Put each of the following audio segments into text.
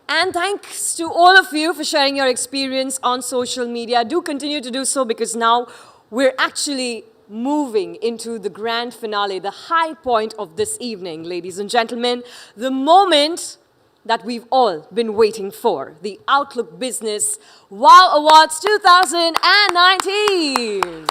And thanks to all of you for sharing your experience on social media. Do continue to do so because now we're actually moving into the grand finale, the high point of this evening, ladies and gentlemen, the moment that we've all been waiting for, the Outlook Business WoW Awards 2019.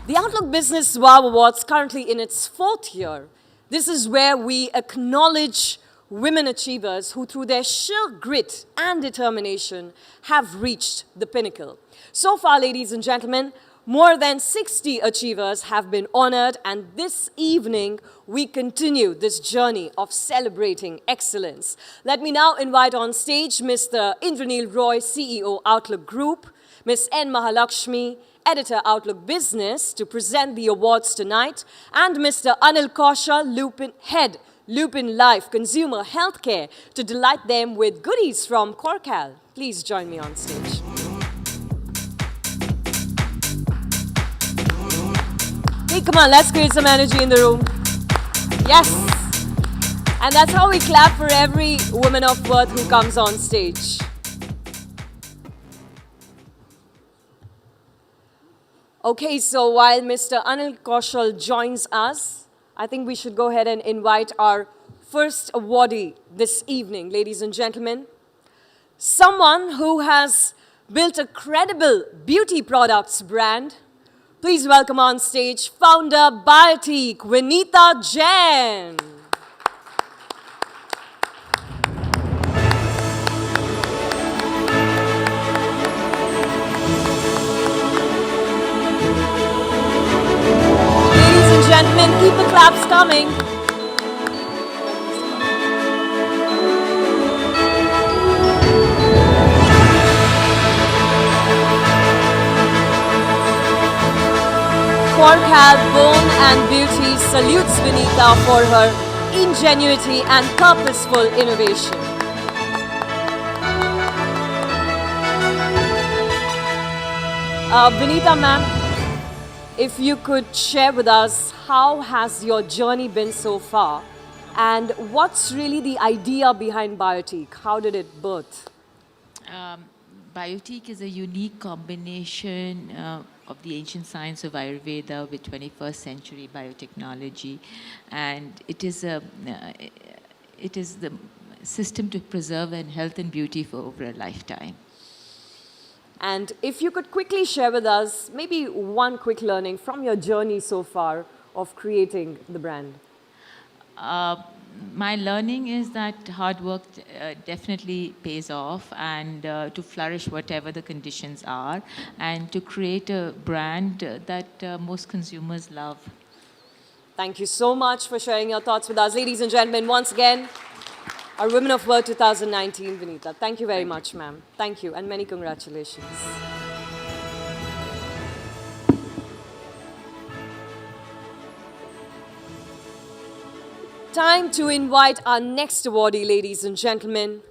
The Outlook Business WoW Awards currently in its 4th year. This is where we acknowledge women achievers who, through their sheer grit and determination, have reached the pinnacle. So far, ladies and gentlemen, more than 60 achievers have been honored, and this evening, we continue this journey of celebrating excellence. Let me now invite on stage Mr. Indranil Roy, CEO, Outlook Group, Ms. N. Mahalakshmi, Editor, Outlook Business, to present the awards tonight, and Mr. Anil Kaushal, Head, Lupin Life Consumer Healthcare, to delight them with goodies from Corcal. Please join me on stage. Hey, come on, let's create some energy in the room. Yes. And that's how we clap for every woman of worth who comes on stage. Okay, so while Mr. Anil Kaushal joins us, I think we should go ahead and invite our first awardee this evening, ladies and gentlemen. Someone who has built a credible beauty products brand. Please welcome on stage founder Biotique, Vinita Jain. Gentlemen, keep the claps coming. Corcal Bone and Beauty salutes Vinita for her ingenuity and purposeful innovation. Vinita ma'am, if you could share with us, how has your journey been so far? And what's really the idea behind Biotique? How did it birth? Biotique is a unique combination of the ancient science of Ayurveda with 21st century biotechnology. And it is the system to preserve health and beauty for over a lifetime. And if you could quickly share with us maybe one quick learning from your journey so far of creating the brand. My learning is that hard work definitely pays off, and to flourish whatever the conditions are, and to create a brand that most consumers love. Thank you so much for sharing your thoughts with us. Ladies and gentlemen, once again, our Women of Worth 2019, Vinita. Thank you very much, ma'am. Thank you, and many congratulations. Time to invite our next awardee, ladies and gentlemen.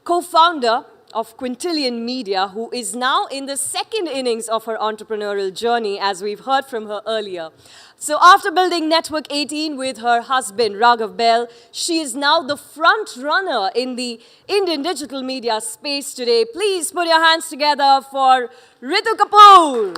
Co-founder of Quintillion Media, who is now in the 2nd innings of her entrepreneurial journey, as we've heard from her earlier. So after building Network 18 with her husband, Raghav Bell, she is now the front runner in the Indian digital media space today. Please put your hands together for Ritu Kapoor.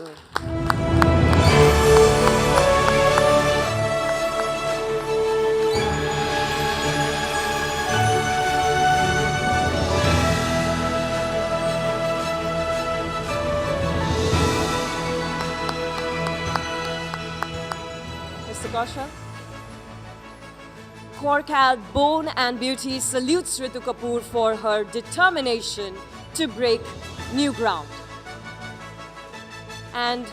Kaushal. Corcal Bone and Beauty salutes Ritu Kapoor for her determination to break new ground. And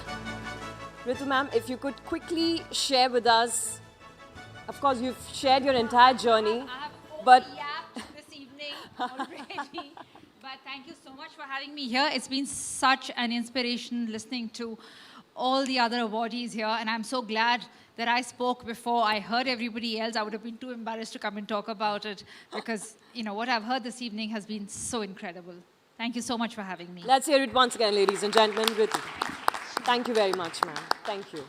Ritu ma'am, if you could quickly share with us, of course you've shared your entire journey, I have but yapped this evening already. But thank you so much for having me here. It's been such an inspiration listening to all the other awardees here, and I'm so glad that I spoke before I heard everybody else. I would have been too embarrassed to come and talk about it because, you know, what I've heard this evening has been so incredible. Thank you so much for having me. Let's hear it once again, ladies and gentlemen. Ritu. Thank you very much, ma'am. Thank you.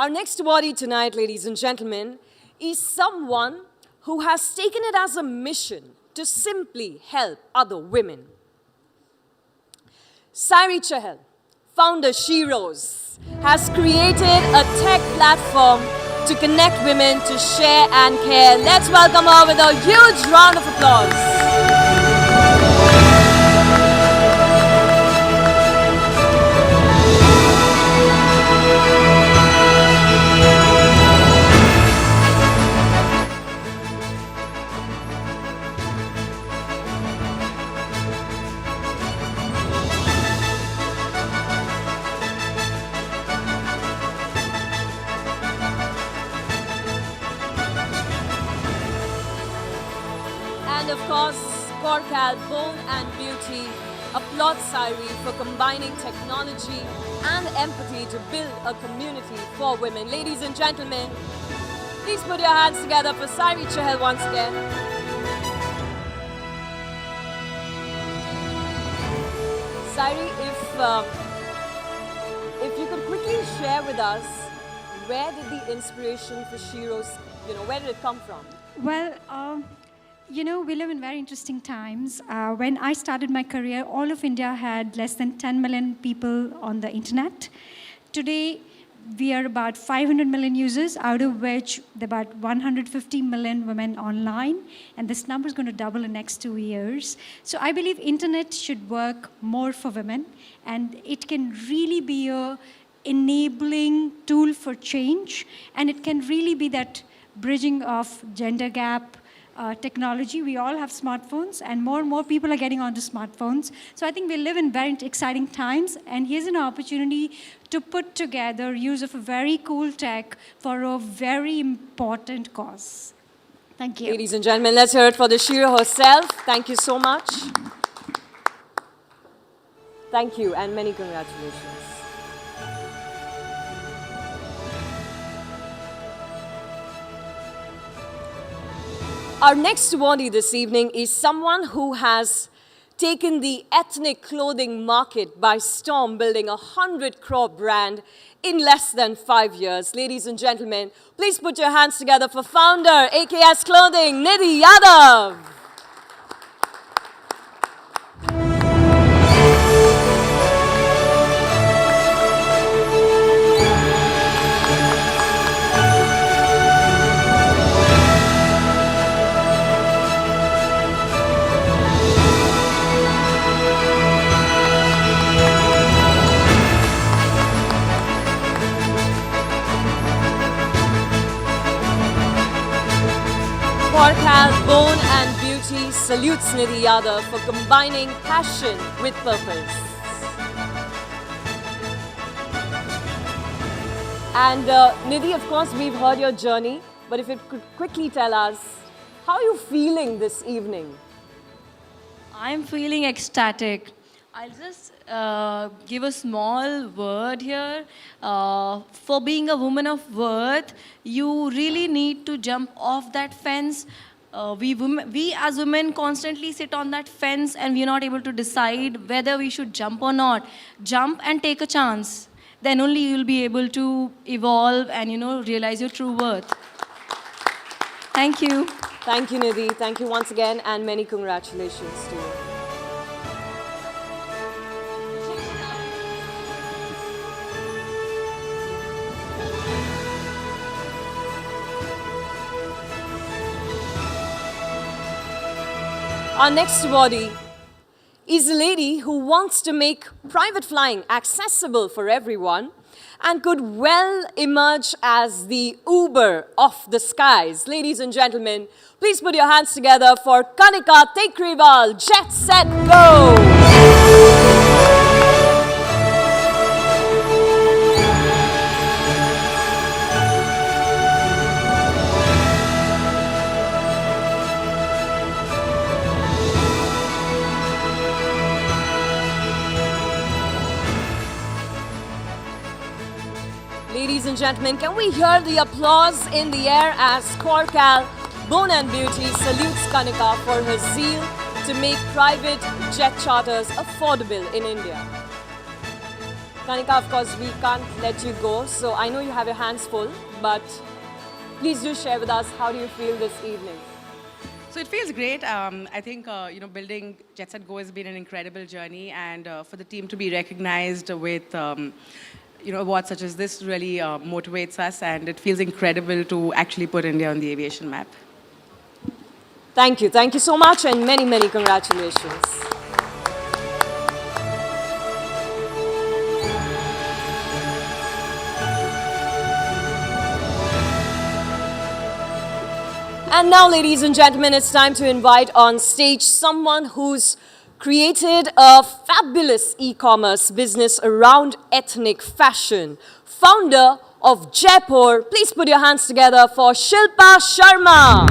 Our next awardee tonight, ladies and gentlemen, is someone who has taken it as a mission to simply help other women. Sairi Chahal, founder Sheroes, has created a tech platform to connect women to share and care. Let's welcome her with a huge round of applause. And of course, Korkal, Bone and Beauty applauds Sairi for combining technology and empathy to build a community for women. Ladies and gentlemen, please put your hands together for Sairi Chahal once again. Sairi, if you could quickly share with us, where did the inspiration for Sheroes, where did it come from? Well, we live in very interesting times. When I started my career, all of India had less than 10 million people on the internet. Today, we are about 500 million users, out of which there are about 150 million women online, and this number is going to double in the next 2 years. So I believe internet should work more for women, and it can really be a enabling tool for change, and it can really be that bridging of gender gap, technology. We all have smartphones, and more people are getting onto smartphones. So I think we live in very exciting times, and here's an opportunity to put together use of a very cool tech for a very important cause. Thank you. Ladies and gentlemen, let's hear it for the Shero herself. Thank you so much. Thank you, and many congratulations. Our next awardee this evening is someone who has taken the ethnic clothing market by storm, building a 100 crore brand in less than 5 years. Ladies and gentlemen, please put your hands together for founder, AKS Clothing, Nidhi Yadav. Korkal, Bone and Beauty salutes Nidhi Yadav for combining passion with purpose. And Nidhi, of course, we've heard your journey, but if you could quickly tell us, how are you feeling this evening? I'm feeling ecstatic. I'll just give a small word here. For being a woman of worth, you really need to jump off that fence. We as women constantly sit on that fence and we're not able to decide whether we should jump or not. Jump and take a chance. Then only you'll be able to evolve and, realize your true worth. Thank you. Thank you, Nidhi. Thank you once again, and many congratulations to you. Our next awardee is a lady who wants to make private flying accessible for everyone and could well emerge as the Uber of the skies. Ladies and gentlemen, please put your hands together for Kanika Tekriwal. Jet, set, go! Ladies and gentlemen, can we hear the applause in the air as Korkal, Bone and Beauty salutes Kanika for her zeal to make private jet charters affordable in India. Kanika, of course, we can't let you go, so I know you have your hands full, but please do share with us, how do you feel this evening? So it feels great. I think building Jet Set Go has been an incredible journey, and for the team to be recognized with awards such as this really motivates us, and it feels incredible to actually put India on the aviation map. Thank you so much, and many, many congratulations. And now, ladies and gentlemen, it's time to invite on stage someone who's created a fabulous e-commerce business around ethnic fashion. Founder of Jaipur. Please put your hands together for Shilpa Sharma.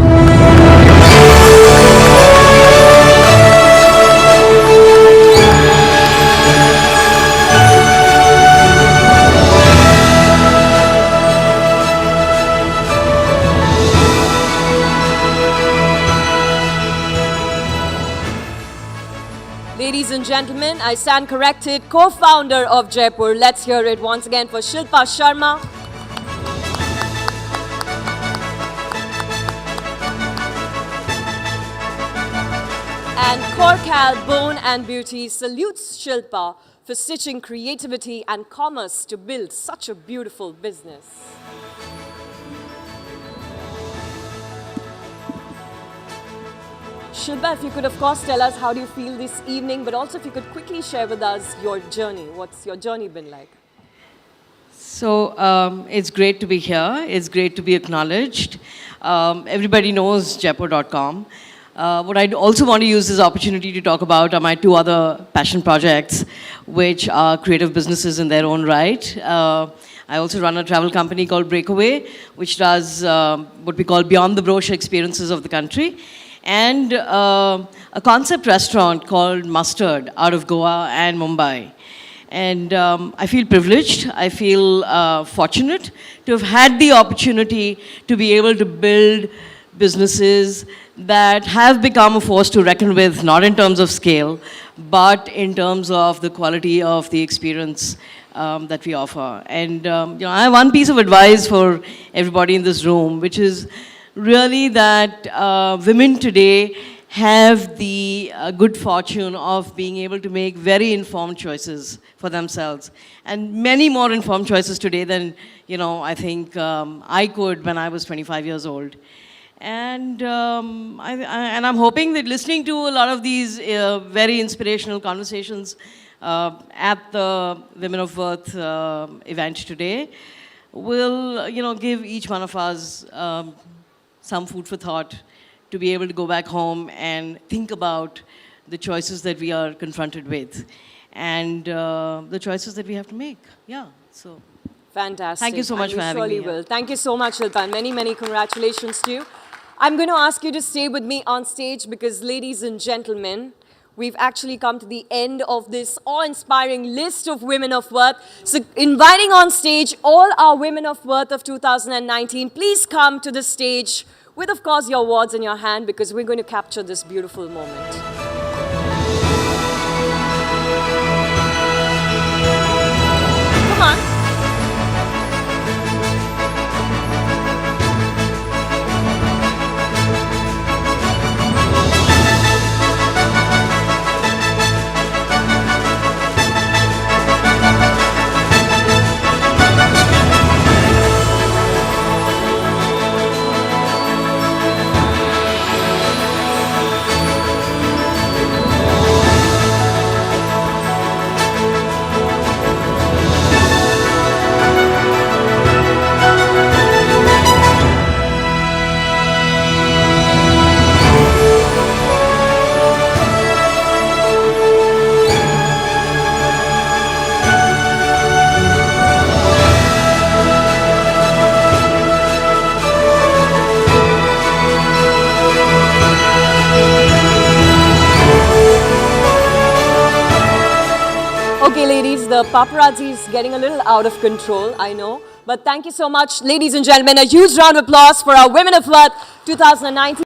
Ladies and gentlemen, I stand corrected, co-founder of Jaipur. Let's hear it once again for Shilpa Sharma. And Corcal Bone and Beauty salutes Shilpa for stitching creativity and commerce to build such a beautiful business. Shilpa, if you could, of course, tell us how do you feel this evening, but also if you could quickly share with us your journey. What's your journey been like? So it's great to be here. It's great to be acknowledged. Everybody knows Jaipur.com. What I also want to use this opportunity to talk about are my two other passion projects, which are creative businesses in their own right. I also run a travel company called Breakaway, which does what we call beyond the brochure experiences of the country, and a concept restaurant called Mustard out of Goa and Mumbai. And I feel privileged, I feel fortunate to have had the opportunity to be able to build businesses that have become a force to reckon with, not in terms of scale, but in terms of the quality of the experience that we offer. And I have one piece of advice for everybody in this room, which is really that women today have the good fortune of being able to make very informed choices for themselves, and many more informed choices today than I think I could when I was 25 years old. And I'm hoping that listening to a lot of these very inspirational conversations at the Women of Worth event today will give each one of us some food for thought to be able to go back home and think about the choices that we are confronted with and the choices that we have to make. Yeah, so. Fantastic. Thank you so much for having me. We surely will. Thank you so much, Shilpa, and many, many congratulations to you. I'm going to ask you to stay with me on stage because, ladies and gentlemen, we've actually come to the end of this awe-inspiring list of Women of Worth. So inviting on stage all our Women of Worth of 2019, please come to the stage with, of course, your awards in your hand because we're going to capture this beautiful moment. Come on. Okay, ladies, the paparazzi is getting a little out of control, I know. But thank you so much, ladies and gentlemen. A huge round of applause for our Women of Worth 2019.